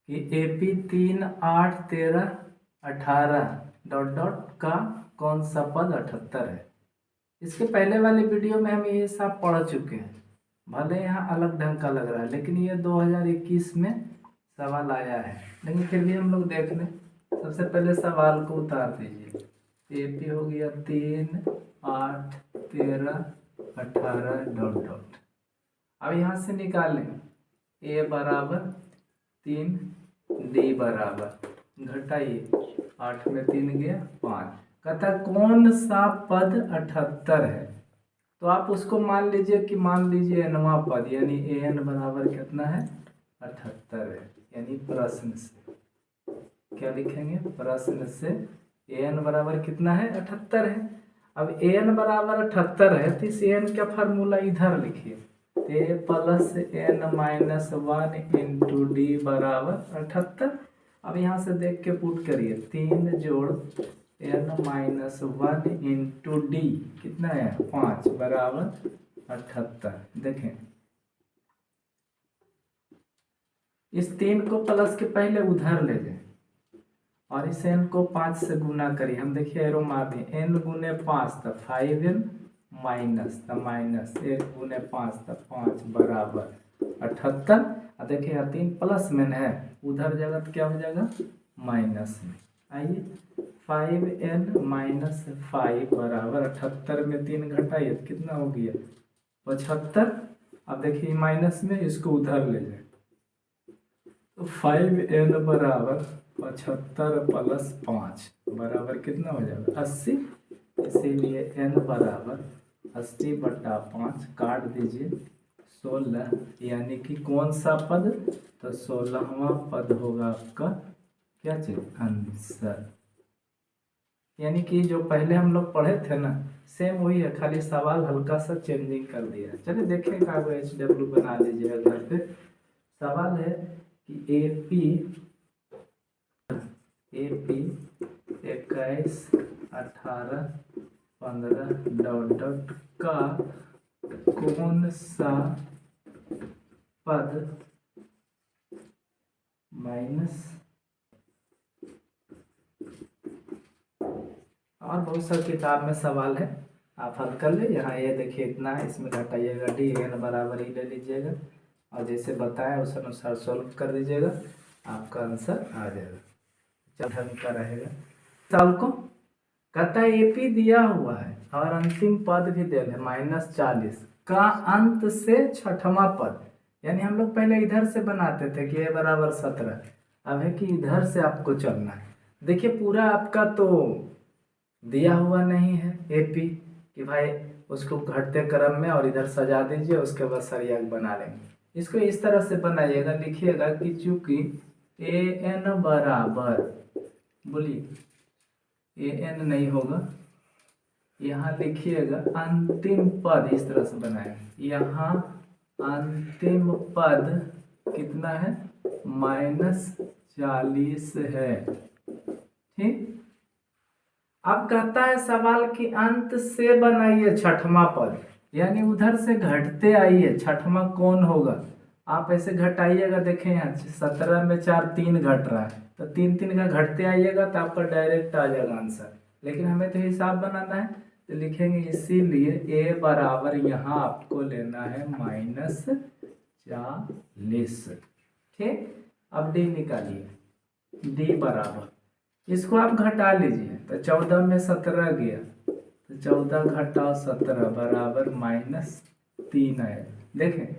कि AP 3, 8, 13, 18 dot dot का कौन सा पद 78 है। इसके पहले वाले वीडियो में हम ये सब पढ़ चुके हैं, भले यहाँ अलग ढंग का लग रहा है, लेकिन ये 2021 में सवाल आया है, लेकिन फिर भी हम लोग देख लें। सबसे पहले सवाल को उतार दीजिए। AP हो गया 3, 8, 13, 18 डॉट डॉट। अब यहाँ से निकालें A बराबर 3, D बराबर घटाइए 8 में 3 गया 5। कहता कौन सा पद 78 है, तो आप उसको मान लीजिए कि मान लीजिए nवां पद, यानी an बराबर कितना है 78 है। यानी प्रश्न से क्या लिखेंगे, प्रश्न से an बराबर कितना है 78 है। अब an बराबर 78 है तो इस an का फार्मूला इधर लिखिए, a plus n minus 1 into D बराबर 78। अब यहाँ से देख के पुट करिए, 3 जोड़ n माइनस 1 इंटू डी कितना है 5 बराबर 78। देखें इस 3 को प्लस के पहले उधर ले जाए और इस n को 5 से गुना करिए। हम देखिए एरो मार दिए, n गुने 5 तो 5n माइनस तो माइनस 1 गुने 5 तो 5 बराबर 78। और देखिए यहाँ 3 प्लस में है, उधर जगह तो क्या हो जाएगा माइनस में। आइए 5n माइनस 5 बराबर 78 में 3 घटाइए तो कितना हो गया 75। अब देखिए माइनस में इसको उधर ले जाए तो 5n बराबर 75 प्लस 5 बराबर कितना हो जाएगा 80। इसीलिए n बराबर 80/5 काट दीजिए 16, यानी कि कौन सा पद, तो 16वां पद होगा आपका क्या चीज आंसर। यानी कि जो पहले हम लोग पढ़े थे ना सेम वही है, खाली सवाल हल्का सा चेंजिंग कर दिया। चलिए देखें कागज HW बना लीजिए घर पे। सवाल है कि AP 21, 18, 15 डॉट डॉट का कौन सा पद माइनस, और बहुत सारी किताब में सवाल है, आप हल कर ले। यहाँ ये देखिए इतना है, इसमें घटाइएगा डी, n बराबर ही ले लीजिएगा और जैसे बताया उस अनुसार सॉल्व कर दीजिएगा, आपका आंसर आ जाएगा। ढंग का रहेगा। सवाल को कहता है AP दिया हुआ है और अंतिम पद भी दिया है -40 का अंत से 6वां पद। यानी हम लोग पहले इधर से बनाते थे कि a बराबर 17, अब है कि इधर से आपको चलना है। देखिए पूरा आपका तो दिया हुआ नहीं है AP कि भाई उसको घटते क्रम में और इधर सजा दीजिए, उसके बाद सरिया बना लेंगे। इसको इस तरह से बनाइएगा, लिखिएगा कि चूंकि an बराबर, बोलिए an नहीं होगा, यहाँ लिखिएगा अंतिम पद, इस तरह से बनाएंगे। यहाँ अंतिम पद कितना है -40 है, ठीक। अब कहता है सवाल की अंत से बनाइए 6वां पद, यानी उधर से घटते आइए। 6वां कौन होगा, आप ऐसे घटाइएगा। देखें यहाँ 17 में 4 3 घट रहा है, तो 3 3 का घटते आइएगा तो आपका डायरेक्ट आ जाएगा आंसर। लेकिन हमें तो हिसाब बनाना है तो लिखेंगे, इसीलिए a बराबर यहाँ आपको लेना है -40, ठीक। अब d निकालिए, d बराबर, इसको आप घटा लीजिए तो 14 में 17 गया तो 14 घटाओ 17 बराबर -3 है। देखें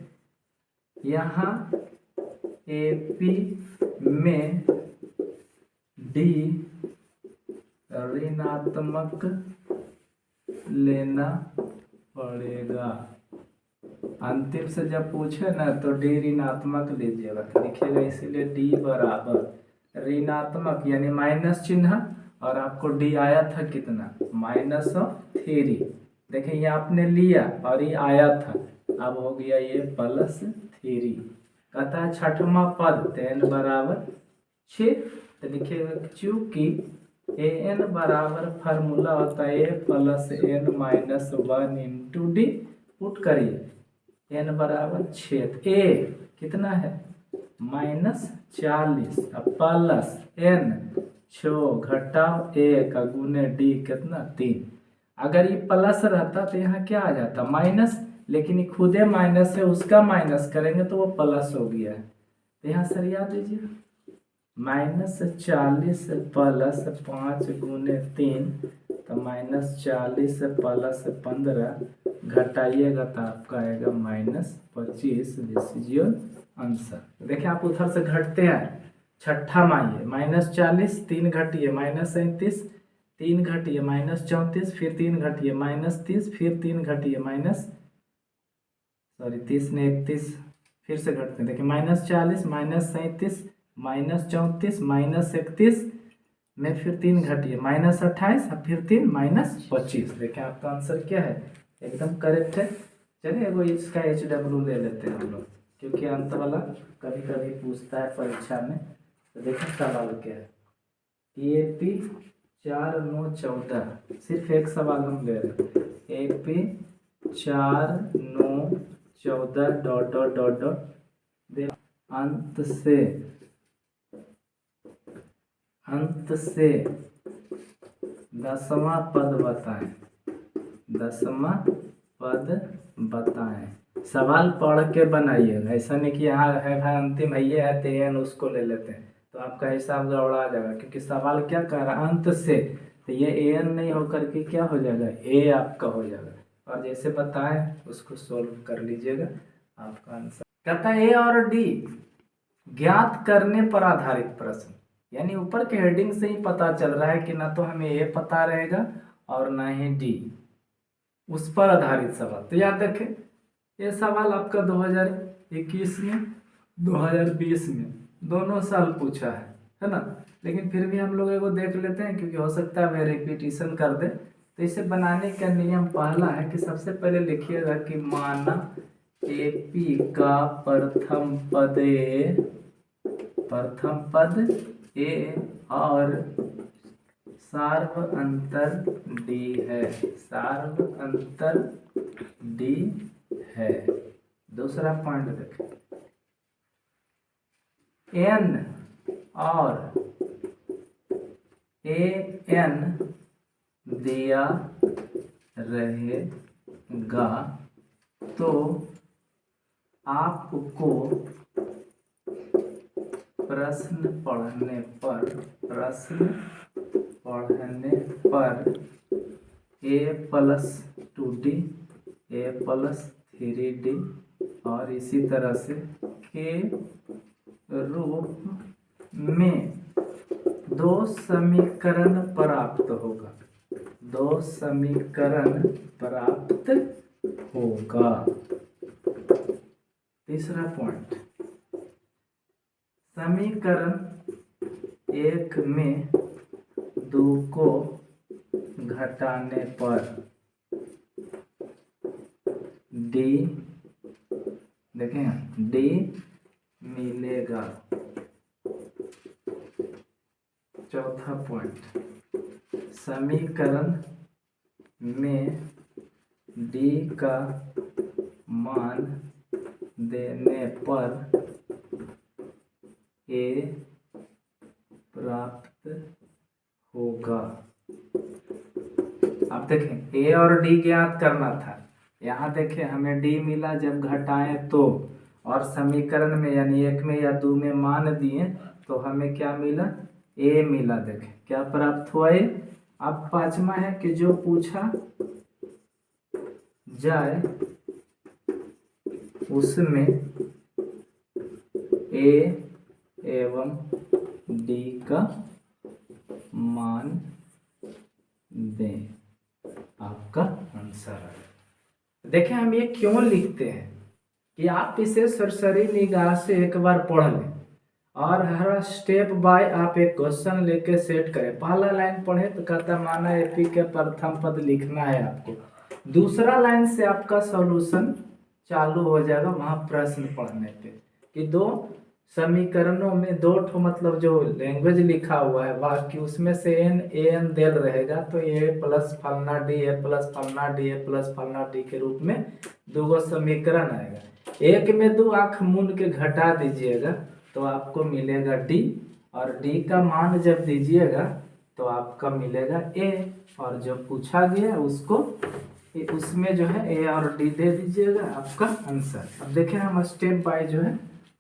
यहाँ AP में D ऋणात्मक लेना पड़ेगा। अंतिम से जब पूछे ना तो D ऋणात्मक लीजिएगा, तो लिखिएगा इसीलिए D बराबर ऋणात्मक यानी माइनस चिन्ह, और आपको D आया था कितना -3। देखिए ये आपने लिया और ये आया था, अब हो गया ये +3। कहता है 6वां पद, तो n बराबर 6, तो लिखिएगा चूंकि an बराबर फार्मूला होता है a + n - 1 into D, put करिए n बराबर 6, a कितना है -40 प्लस n 6 घटाओ 1 गुने d कितना 3। अगर ये प्लस रहता तो यहाँ क्या आ जाता माइनस, लेकिन ये खुदे माइनस है, उसका माइनस करेंगे तो वो प्लस हो गया है। तो यहाँ सरिया दीजिए, -40 प्लस 5 गुने 3 तो -40 प्लस 15 घटाइएगा तो आपका आएगा -25। This is your answer. देखिए आप उधर से घटते हैं, छठा माइए -40 3 घटिए -37 3 घटिए -34 फिर 3 घटिए -30 फिर 3 घटिए -30 ने 31 फिर से घटते हैं। देखिए -40 -37 -34 -31 में फिर 3 घटिए -28 और फिर 3 -25। देखिए आपका आंसर क्या है, एकदम करेक्ट है। चलिए वो इसका HW ले लेते हैं हम लोग, क्योंकि अंत वाला कभी कभी पूछता है परीक्षा में। तो देखिए सवाल क्या है, AP 4 9 14, सिर्फ एक सवाल हम ले रहे हैं। AP 4 9 14 dot dot dot dot अंत से 10वां पद बताएं, 10वां पद बताएं। सवाल पढ़ के बनाइएगा, ऐसा नहीं कि यहाँ है भाई अंतिम है ये है तेन उसको ले लेते हैं तो आपका हिसाब गड़बड़ा जाएगा। क्योंकि सवाल क्या कह रहा है अंत से, तो ये एन नहीं होकर के क्या हो जाएगा ए आपका हो जाएगा। और जैसे बताएं उसको सोल्व कर लीजिएगा, आपका आंसर कहता है ए और डी ज्ञात करने पर आधारित प्रश्न। यानी ऊपर के हेडिंग से ही पता चल रहा है कि ना तो हमें ए पता रहेगा और ना ही डी, उस पर आधारित सवाल। तो याद रखें ये सवाल आपका 2021 में 2020 में दोनों साल पूछा है ना। लेकिन फिर भी हम लोग एगो देख लेते हैं, क्योंकि हो सकता है मैं रिपीटिशन कर दे। तो इसे बनाने का नियम पहला है कि सबसे पहले लिखिएगा कि माना AP का प्रथम पद ए और सार्व अंतर डी है, सार्व अंतर डी है। दूसरा पॉइंट देखें, एन और AN दिया रहेगा तो आपको प्रश्न पढ़ने पर A+2D A+3D और इसी तरह से के रूप में 2 समीकरण प्राप्त होगा, 2 समीकरण प्राप्त होगा। तीसरा पॉइंट, समीकरण 1 में 2 को घटाने पर D देखें D मिलेगा। चौथा पॉइंट, समीकरण में D का मान देने पर A प्राप्त होगा। अब देखें A और D ज्ञात करना था, यहाँ देखें हमें D मिला जब घटाएं तो, और समीकरण में यानी 1 में या 2 में मान दिए तो हमें क्या मिला A मिला। देखें क्या प्राप्त हुआ A। अब पांचवा है कि जो पूछा जाए उसमें A एवं D का मान दें, आपका आंसर है। देखें हम ये क्यों लिखते हैं कि आप इसे सरसरी निगाह से एक बार पढ़ लें और हर स्टेप बाय आप एक क्वेश्चन लेके सेट करें। पहला लाइन पढ़े तो कहता माना AP के प्रथम पद लिखना है आपको, दूसरा लाइन से आपका सॉल्यूशन चालू हो जाएगा वहां प्रश्न पढ़ने पे कि 2 समीकरणों में 2 मतलब जो लैंग्वेज लिखा हुआ है बाकी उसमें से AN देल रहेगा तो A+ फलना D A+ फलना D A+ फलना D के रूप में 2 समीकरण आएगा। 1 में 2 आंख मूंद के घटा दीजिएगा तो आपको मिलेगा डी, और डी का मान जब दीजिएगा तो आपका मिलेगा ए, और जो पूछा गया उसको उसमें जो है ए और डी दे दीजिएगा, आपका आंसर। अब देखें हम स्टेप बाय जो है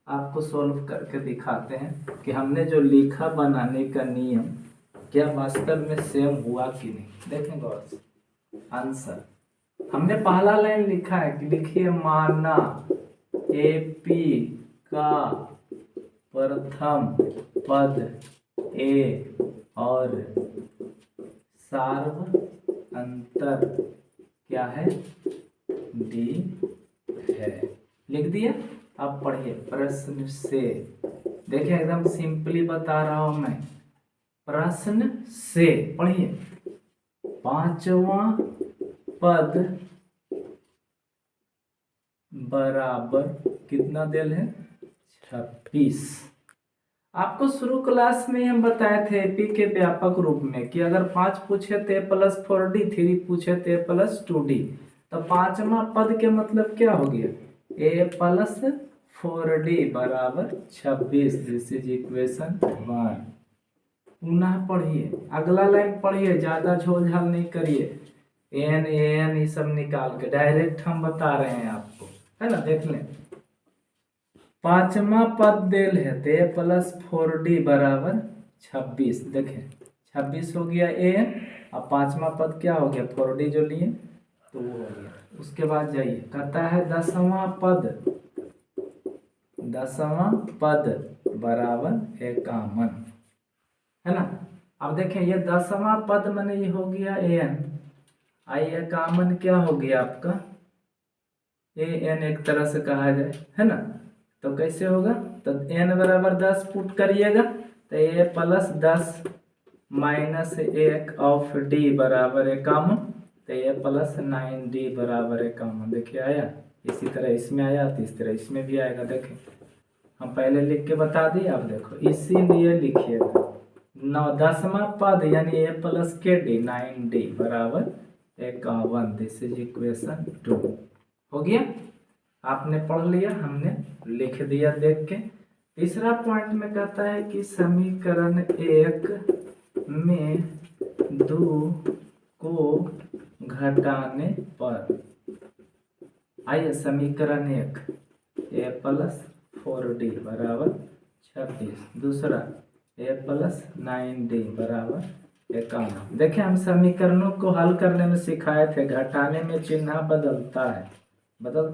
आपको सॉल्व करके दिखाते हैं कि हमने जो लिखा बनाने का नियम क्या वास्तव में सेम हुआ कि नहीं। देखें गौर से आंसर, हमने पहला लाइन लिखा है कि लिखिए माना एपी का प्रथम पद ए और सार्वअंतर क्या है, डी है। लिख दिया। अब पढ़िए प्रश्न से, देखिए एकदम सिंपली बता रहा हूं मैं। प्रश्न से पढ़िए, पांचवा पद बराबर कितना दिल है, 26। आपको शुरू क्लास में हम बताए थे एपी के व्यापक रूप में कि अगर 5 पूछे तो ए प्लस 4डी, 3 पूछे तो ए प्लस 2डी। तो पांचवा पद के मतलब क्या हो गया, ए प्लस 4डी बराबर 26। This is equation 1। पुनः पढ़िए, अगला लाइन पढ़िए, ज्यादा झोलझाल नहीं करिए। एन एन ये सब निकाल के डायरेक्ट हम बता रहे हैं आपको, है ना। देख लें, पांचवा पद देल है तो ए प्लस 4डी बराबर 26। देखें 26 हो गया एन, अब पांचवा पद क्या हो गया, 4डी जो लिए तो वो हो गया। उसके बाद जाइए, कहता है दसवां पद बराबर 51, है ना। अब देखें ये 10वां पद मैंने ये हो गया एन, आई 51 क्या हो गया आपका ए एन एक तरह से कहा जाए, है ना। तो कैसे होगा, तो एन बराबर 10 पुट करिएगा तो ए प्लस 10 माइनस 1 ऑफ डी बराबर 51, तो ए प्लस 9डी बराबर 51। देखिए आया, इसी तरह इसमें आया तो इस तरह इसमें भी आएगा। देखें हम पहले लिख के बता दिए, अब देखो इसीलिए लिखिएगा 10वां पद यानी ए प्लस के डी 9डी बराबर 51। दिस इज इक्वेशन 2 हो गया। आपने पढ़ लिया, हमने लिख दिया देख के। तीसरा पॉइंट में कहता है कि समीकरण 1 में 2 को घटाने पर, आइए समीकरण 1 ए प्लस 4डी बराबर 26, दूसरा ए प्लस 9डी बराबर 51। देखिए हम समीकरणों को हल करने में सिखाए थे, घटाने में चिन्ह बदलता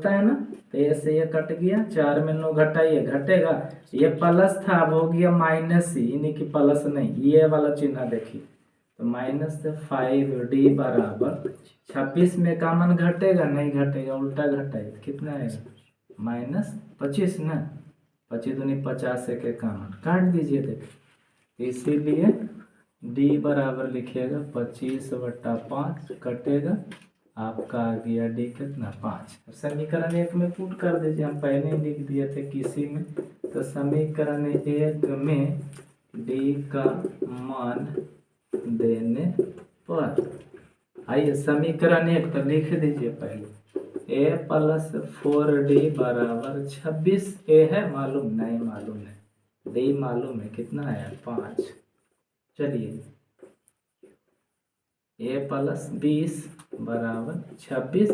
है ना। तो ये से ये कट गया, 4 में 9 घटाइए, घटेगा। ये प्लस था अब हो गया माइनस ही, यानी कि प्लस नहीं, ये वाला चिन्ह देखिए तो माइनस 5डी बराबर 26 में कॉमन घटेगा, नहीं घटेगा, उल्टा घटाइए कितना आएगा -25 ना, 25 दूनी 50 के कॉमन काट दीजिए। देखिए इसीलिए डी बराबर लिखिएगा 25/5 कटेगा, आपका आ गया डी कितना 5। समीकरण 1 में पुट कर दीजिए, हम पहले ही लिख दिए थे किसी में। तो समीकरण 1 में डी का मान देने पर, आइए समीकरण 1 तो लिख दीजिए पहले ए प्लस 4डी बराबर 26। ए है मालूम, नहीं मालूम है, डी मालूम है कितना है 5। चलिए ए प्लस 20 बराबर 26,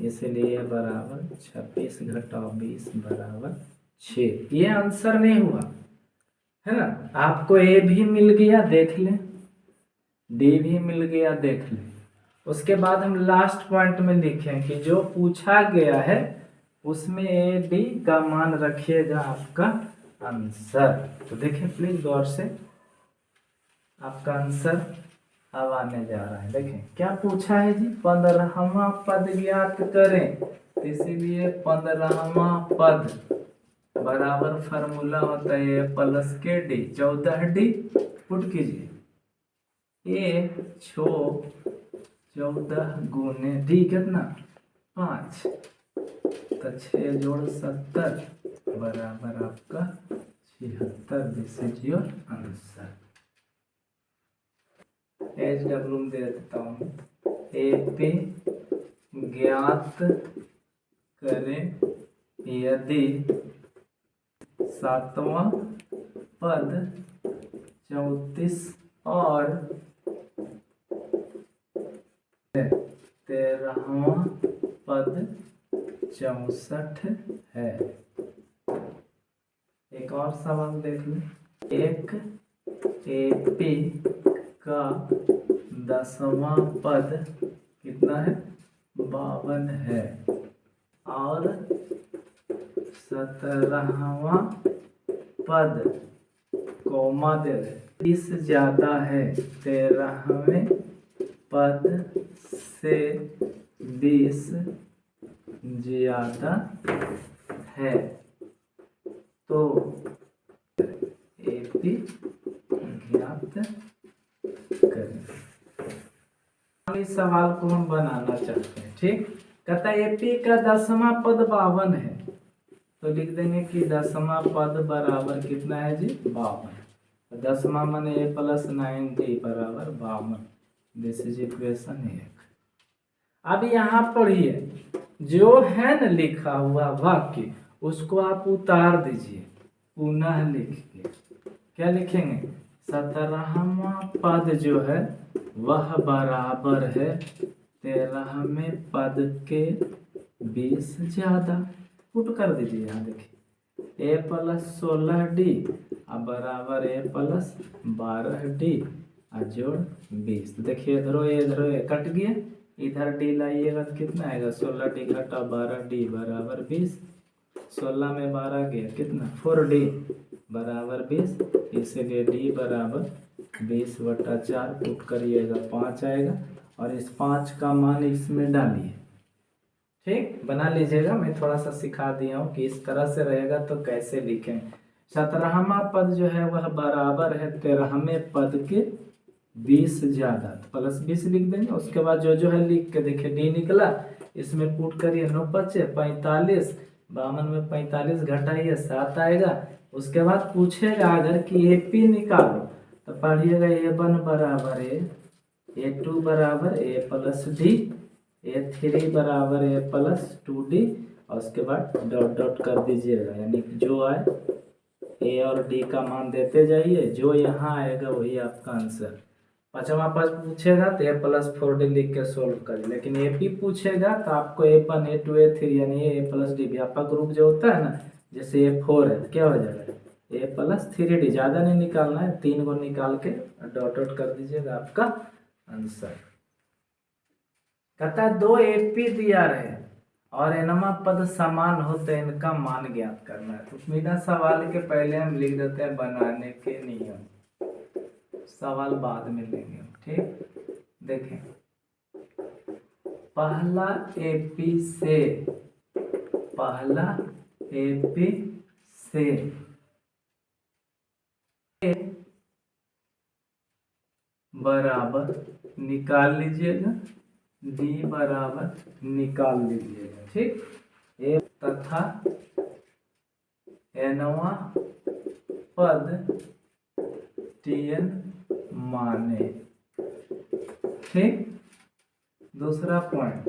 इसलिए बराबर 26 घटाओ 20 बराबर 6। ये आंसर नहीं हुआ, है ना। आपको ए भी मिल गया देख लें, डी भी मिल गया देख लें। उसके बाद हम लास्ट पॉइंट में लिखें कि जो पूछा गया है उसमें ए डी का मान रखिएगा आपका आंसर। तो देखिए प्लीज गौर से, आपका आंसर अब आने जा रहा है। देखें क्या पूछा है जी, 15वां पद ज्ञात करें, तो इसीलिए 15वां पद बराबर फार्मूला होता है ए प्लस के डी 14डी पुट कीजिए, ए 14 गुने डी कितना 5, तो 6 जोड़ 70 बराबर आपका 76। This is your answer. H W में दे देता हूँ, एपी ज्ञात करें यदि सातवां पद 34 और 13वां पद 64 है। एक और सवाल देख लें। एक एपी का 10वां पद कितना है? 52 है। और 17वां पद कॉमा दे 20 ज्यादा है। 13वें पद से 20 ज्यादा है तो एपी ज्ञात करें। इस सवाल को हम बनाना चाहते हैं। ठीक, कहता है एपी का 10वां पद 52 है तो लिख देंगे कि 10वां पद बराबर कितना है जी? 52। 10वां माने a + 9d बराबर 52। This is equation 1। अब यहाँ पढ़िए, जो है न लिखा हुआ वाक्य उसको आप उतार दीजिए पुनः लिख के। क्या लिखेंगे? 17वां पद जो है वह बराबर है 13वें पद के 20 ज्यादा। पुट कर दीजिए। यहाँ देखिए a + 16d बराबर a + 12d जोड़ 20। तो देखिए इधर कट गया, इधर d लाइएगा तो कितना आएगा? 16d घटा 12d बराबर 20। 16 में 12 गया कितना? 4d बराबर 20। इसीलिए d बराबर 20/4 पुट करिएगा 5 आएगा और इस 5 का मान इसमें डालिए। ठीक, बना लीजिएगा। मैं थोड़ा सा सिखा दिया हूँ कि इस तरह से रहेगा तो कैसे लिखें। 17वां पद जो है वह बराबर है 13वें पद के 20 ज्यादा, तो +20 लिख देंगे। उसके बाद जो है लिख के देखिए डी निकला, इसमें पुट करिए 9 × 5 = 45। 52 में 45 घटाइए 7 आएगा। उसके बाद पूछेगा अगर कि एपी निकालो तो पढ़िएगा a1 बराबर a2 बराबर a + d, a3 बराबर a + 2d और उसके बाद डॉट डॉट कर दीजिएगा। यानी जो आए ए और डी का मान देते जाइए, जो यहाँ आएगा वही आपका आंसर। 5वां पद पूछेगा तो a + 4d लिख के सोल्व करिए। लेकिन एपी पूछेगा तो आपको a1 a2 a3 यानी a + d व्यापक रूप जो होता है ना, जैसे a4 है तो क्या हो जाएगा? a + 3d। ज़्यादा नहीं निकालना है, 3 को निकाल के डॉट डॉट कर दीजिएगा आपका आंसर। कहता है 2 एपी दिया रहे और nवां पद समान हो तो इनका मान ज्ञात करना है। तो बिना सवाल के पहले हम लिख देते हैं बनाने के नियम, सवाल बाद में लेंगे। ठीक, देखें पहला एपी से बराबर निकाल लीजिएगा, d बराबर निकाल लीजिएगा। ठीक, ए तथा nवां पद tn माने। ठीक, दूसरा पॉइंट,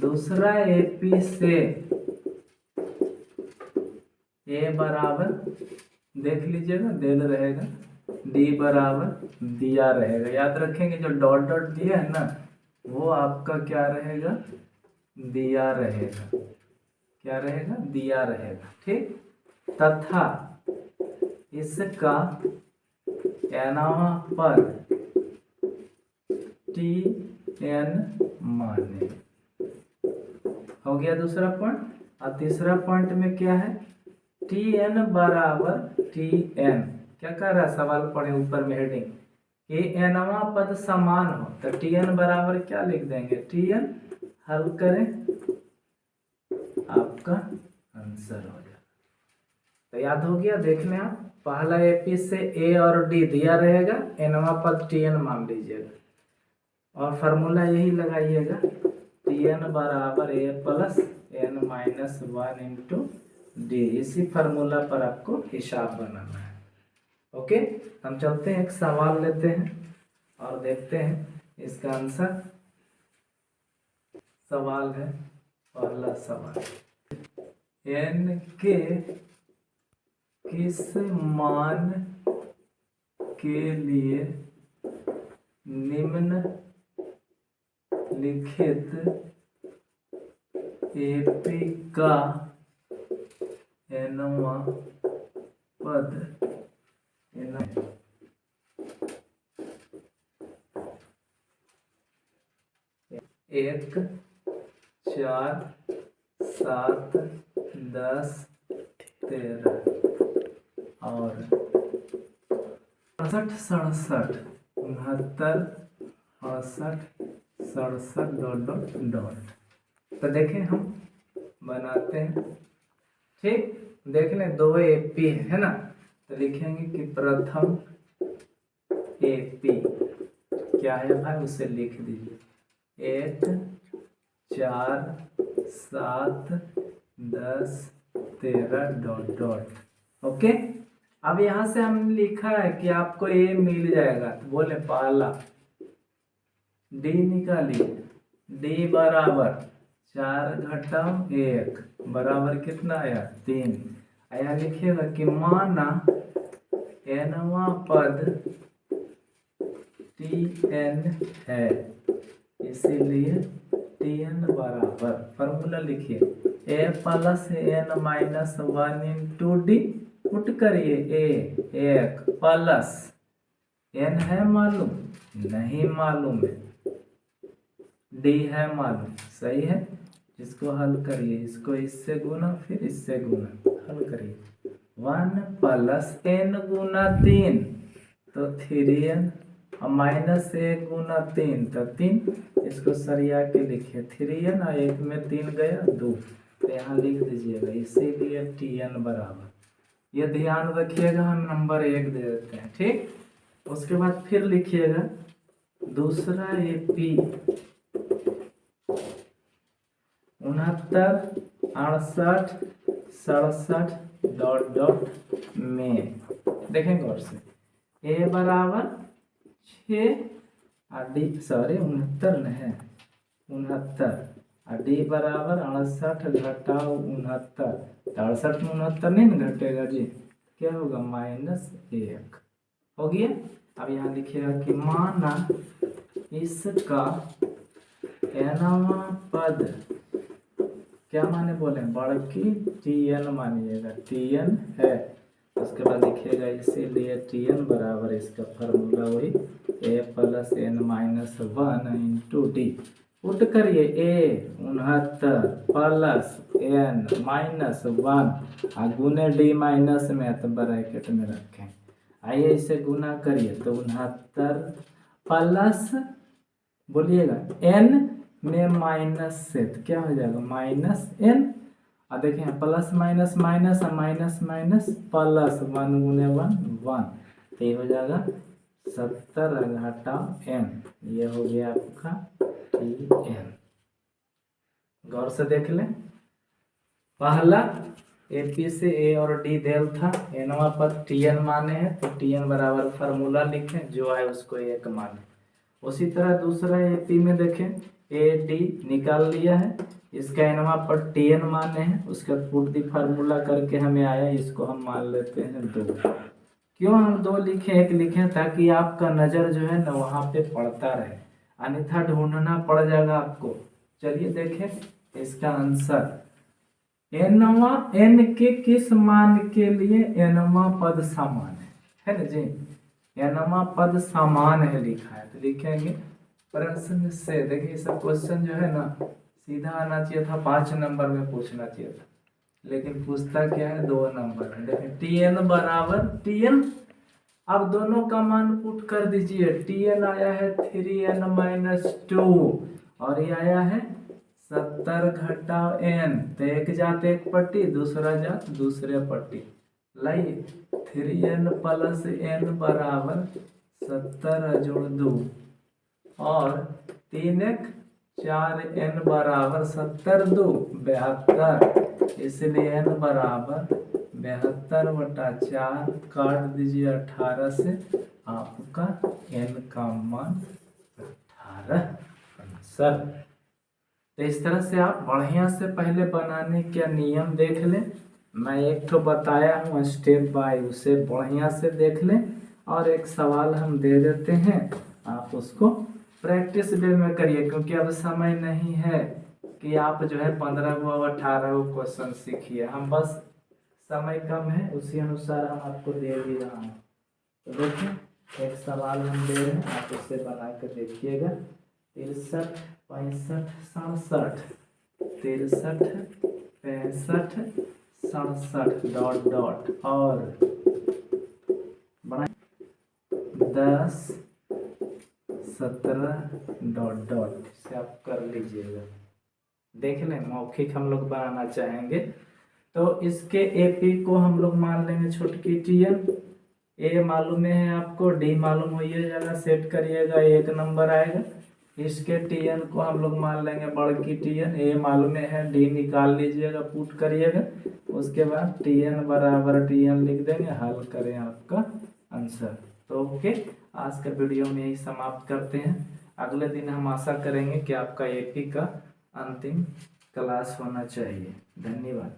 दूसरा एपी से a बराबर देख लीजिएगा डेल रहेगा, d बराबर दिया रहेगा। याद रखेंगे जो डॉट डॉट दिया है ना वो आपका क्या रहेगा? दिया रहेगा। क्या रहेगा? दिया रहेगा। ठीक, तथा इसका nवां पद tn माने। हो गया दूसरा पॉइंट। और तीसरा पॉइंट में क्या है? tn बराबर tn। क्या कह रहा है सवाल पढ़े ऊपर में हेडिंग कि nवां पद समान हो तो tn बराबर क्या लिख देंगे? tn हल करें आपका आंसर हो जाए। तो याद हो गया। देख लें आप, पहला एपी से a और d दिया रहेगा, nवां पद tn मान लीजिएगा और फार्मूला यही लगाइएगा tn बराबर a + n - 1 × d। इसी फार्मूला पर आपको हिसाब बनाना है। ओके, हम चलते हैं एक सवाल लेते हैं और देखते हैं इसका आंसर। सवाल है, पहला सवाल n के किस मान के लिए निम्नलिखित AP का nवां पद एक, 4, 7, 10, 13 और 67, 67, 69, 68, 67 डॉट डॉट डॉट। तो देखें हम बनाते हैं, ठीक। देख लें, 2 AP है ना, तो लिखेंगे कि प्रथम AP क्या है भाई, उसे लिख दीजिए। 1, 4, 7, 10, 13 डॉट डॉट। ओके, अब यहां से हमने लिखा है कि आपको A मिल जाएगा, तो बोले पहला D निकालिए। D बराबर 4 घटाओ 1 बराबर कितना आया, 3। आया लिखिएगा कि माना nवां पद Tn है, इसीलिए Tn बराबर, फॉर्मूला लिखिए, A plus n minus 1 into D. Put करिए A 1 प्लस n है मालूम, नहीं मालूम है, D है मालूम, सही है। इसको हल करिए, इसको इससे गुना फिर इससे गुना, हल करिए। 1 प्लस n गुना 3 तो 3n, माइनस 1 गुना 3 तो 3। इसको सरिया के लिखिए, 3n और 1 में 3 गया 2, तो यहाँ लिख दीजिएगा, इसीलिए Tn बराबर। ये ध्यान रखिएगा, हम नंबर 1 दे देते हैं, ठीक। उसके बाद फिर लिखिएगा दूसरा AP 69, 68, 67 डॉट डॉट में। देखेंगे और से A बराबर 6 और D, सॉरी 69 न है, 69 और D बराबर 68 घटाओ 69, 68 में 69 नहीं न घटेगा जी, क्या होगा, -1 हो गया। अब यहाँ लिखिएगा कि माना इसका nवां पद, क्या माने बोले, बड़की Tn मानिएगा, Tn है। उसके बाद लिखिएगा इसीलिए Tn बराबर, इसका फॉर्मूला वही A plus n minus 1 into D. Put करिए A 69 प्लस n माइनस 1 और गुने D माइनस में, तो ब्रैकेट में रखें। आइए इसे गुना करिए, तो 69 प्लस, बोलिएगा n में माइनस से, तो क्या हो जाएगा, -n। और देखें प्लस माइनस माइनस और माइनस माइनस प्लस, 1 गुने 1 1, तो ये हो जाएगा 70 घटा n, ये हो गया आपका Tn। गौर से देख लें, पहला AP से A और D देल था, nवां पद Tn माने हैं, तो Tn बराबर फार्मूला लिखें, जो है उसको 1 माने। उसी तरह दूसरा AP में देखें, AD निकाल लिया है, इसका nवां पद Tn माने हैं, उसका पुट दी फार्मूला करके हमें आया, इसको हम मान लेते हैं 2। क्यों हम 2 लिखे, 1 लिखे, ताकि आपका नज़र जो है ना वहाँ पे पड़ता रहे, अन्यथा ढूंढना पड़ जाएगा आपको। चलिए देखें इसका आंसर, nवां n के किस मान के लिए nवां पद समान है ना जी, nवां पद समान है लिखा है, तो लिखेंगे प्रश्न से। देखिए सब क्वेश्चन जो है ना सीधा आना चाहिए था, 5 नंबर में पूछना चाहिए था, लेकिन पूछता क्या है, 2 नंबर में। देखिए Tn बराबर Tn, अब दोनों का मान पुट कर दीजिए। Tn आया है 3n माइनस 2 और ये आया है 70 घटाओ n, तो एक जात एक पट्टी, दूसरा जात दूसरे पट्टी, लाइए 3n प्लस n बराबर 70 जोड़ 2 और 3 1 4n बराबर 70 2 72, इसलिए n बराबर 72/4, काट दीजिए 18 से, आपका n का मान 18 आंसर। तो इस तरह से आप बढ़िया से पहले बनाने का नियम देख लें, मैं एक तो बताया हूँ स्टेप बाय, उसे बढ़िया से देख लें। और एक सवाल हम दे देते हैं, आप उसको प्रैक्टिस वे में करिए, क्योंकि अब समय नहीं है कि आप जो है 15 को 18 को क्वेश्चन सीखिए। हम बस समय कम है, उसी अनुसार हम आपको दे भी रहा हूँ। तो देखिए एक सवाल हम दे रहे हैं, आप उससे बना कर देखिएगा। 63, 65, 67, 63, 65, 67 डॉट डॉट और 10, 17 डॉट डॉट से आप कर लीजिएगा। देख लें, मौखिक हम लोग बनाना चाहेंगे तो इसके एपी को हम लोग मान लेंगे छोटकी टीएन। ए मालूम है आपको, डी मालूम हो ये जगह सेट करिएगा, 1 नंबर आएगा। इसके टीएन को हम लोग मान लेंगे बड़की टीएन, ए मालूम है, डी निकाल लीजिएगा, पुट करिएगा। उसके बाद टीएन बराबर टीएन लिख देंगे, हल करें आपका आंसर। तो ओके, आज का वीडियो में यही समाप्त करते हैं। अगले दिन हम आशा करेंगे कि आपका एपी का अंतिम क्लास होना चाहिए। धन्यवाद।